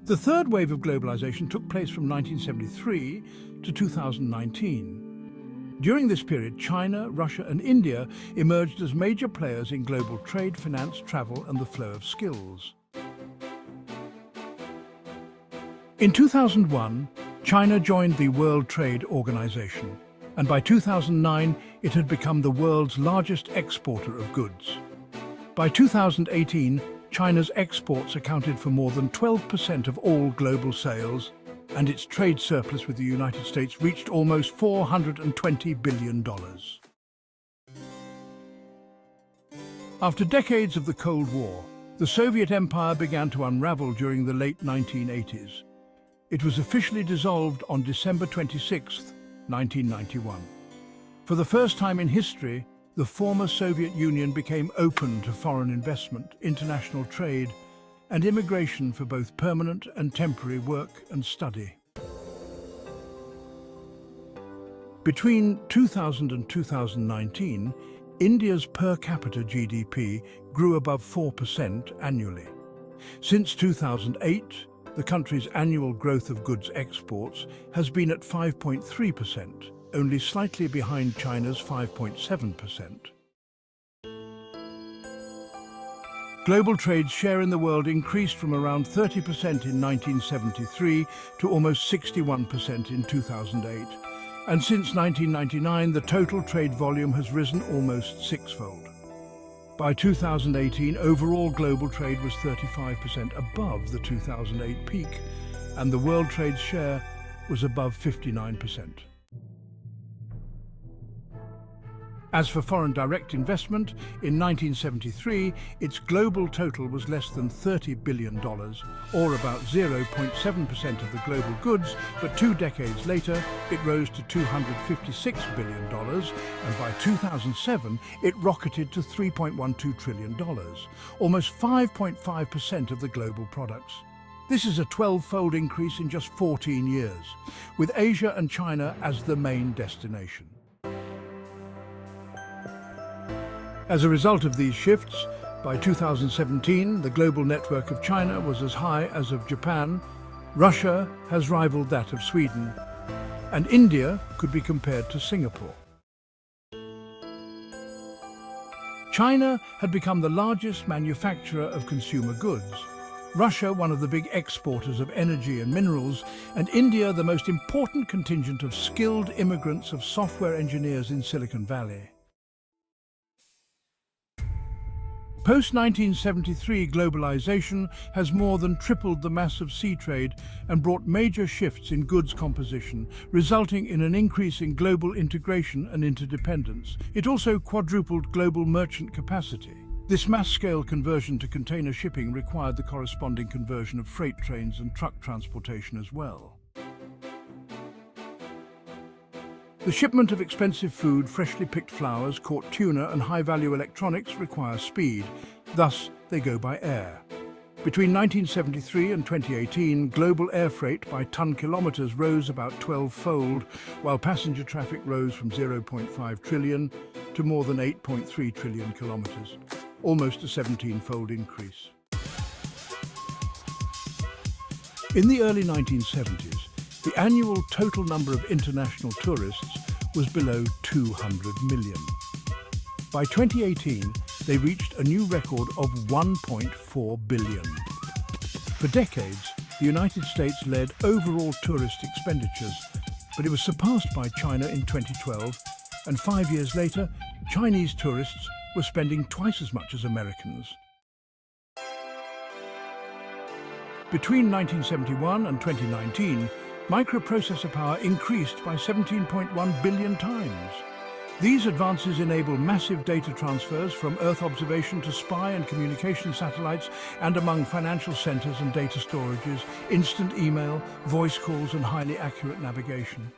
The third wave of globalization took place from 1973 to 2019. During this period, China, Russia and India emerged as major players in global trade, finance, travel and the flow of skills. In 2001, China joined the World Trade Organization, and by 2009 it had become the world's largest exporter of goods. By 2018, China's exports accounted for more than 12% of all global sales, and its trade surplus with the United States reached almost $420 billion. After decades of the Cold War, the Soviet Empire began to unravel during the late 1980s. It was officially dissolved on December 26, 1991. For the first time in history, the former Soviet Union became open to foreign investment, international trade, and immigration for both permanent and temporary work and study. Between 2000 and 2019, India's per capita GDP grew above 4% annually. Since 2008, the country's annual growth of goods exports has been at 5.3%, only slightly behind China's 5.7%. Global trade's share in the world increased from around 30% in 1973 to almost 61% in 2008. And since 1999, the total trade volume has risen almost sixfold. By 2018, overall global trade was 35% above the 2008 peak, and the world trade's share was above 59%. As for foreign direct investment, in 1973, its global total was less than $30 billion, or about 0.7% of the global goods, but 2 decades later, it rose to $256 billion, and by 2007, it rocketed to $3.12 trillion, almost 5.5% of the global products. This is a 12-fold increase in just 14 years, with Asia and China as the main destination. As a result of these shifts, by 2017, the global network of China was as high as of Japan, Russia has rivaled that of Sweden, and India could be compared to Singapore. China had become the largest manufacturer of consumer goods, Russia one of the big exporters of energy and minerals, and India the most important contingent of skilled immigrants of software engineers in Silicon Valley. Post-1973 globalization has more than tripled the mass of sea trade and brought major shifts in goods composition, resulting in an increase in global integration and interdependence. It also quadrupled global merchant capacity. This mass-scale conversion to container shipping required the corresponding conversion of freight trains and truck transportation as well. The shipment of expensive food, freshly picked flowers, caught tuna and high-value electronics require speed. Thus, they go by air. Between 1973 and 2018, global air freight by ton-kilometers rose about 12-fold, while passenger traffic rose from 0.5 trillion to more than 8.3 trillion kilometers, almost a 17-fold increase. In the early 1970s, the annual total number of international tourists was below 200 million. By 2018, they reached a new record of 1.4 billion. For decades, the United States led overall tourist expenditures, but it was surpassed by China in 2012, and 5 years later, Chinese tourists were spending twice as much as Americans. Between 1971 and 2019, microprocessor power increased by 17.1 billion times. These advances enable massive data transfers from Earth observation to spy and communication satellites and among financial centers and data storages, instant email, voice calls and highly accurate navigation.